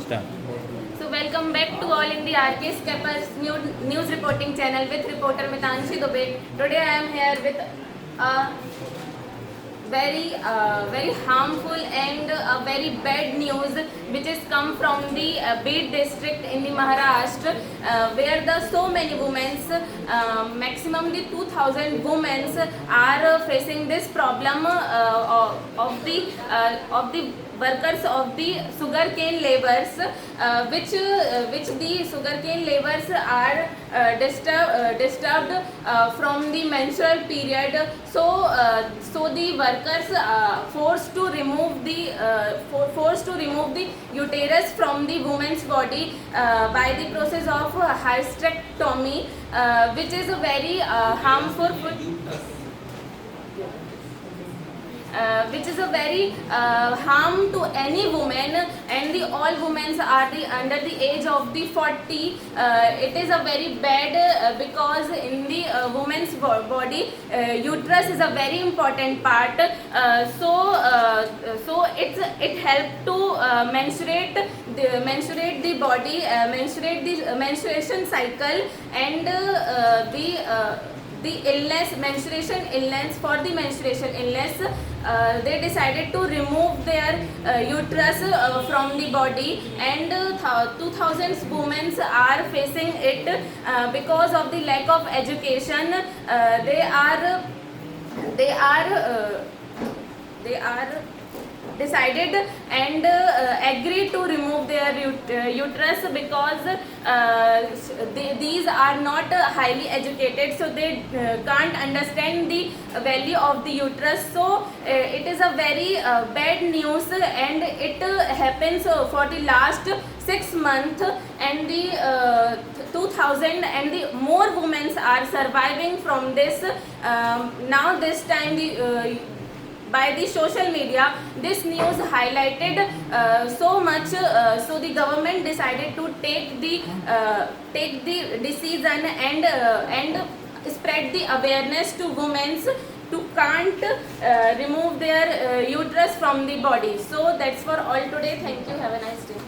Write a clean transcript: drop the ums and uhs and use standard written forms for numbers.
Start. So welcome back to All in the RK Skeppers news reporting channel with reporter Mitanshi Dubey. Today I am here with a very harmful and a very bad news which is come from the Bid district in the Maharashtra where the so many women, maximum the 2000 women are facing this problem of the workers of the sugarcane laborers, which the sugarcane laborers are disturbed from the menstrual period. So the workers forced to remove the uterus from the woman's body by the process of hysterectomy, which is a very harmful. Which is a very harm to any woman, and the all women are the under the age of the 40. It is a very bad because in the woman's body uterus is a very important part. So it helps to menstruate the body, menstruate the menstruation cycle, and the illness, menstruation illness. For the menstruation illness, they decided to remove their uterus from the body, and 2000 women are facing it because of the lack of education. They are decided and agreed to remove their uterus because these are not highly educated, so they can't understand the value of the uterus. So it is a very bad news, and it happens for the last 6 months, and the 2000 and the more women are surviving from this. Now this time by the social media, this news highlighted so much, so the government decided to take the decision and spread the awareness to women to can't remove their uterus from the body. So that's for all today. Thank you. Have a nice day.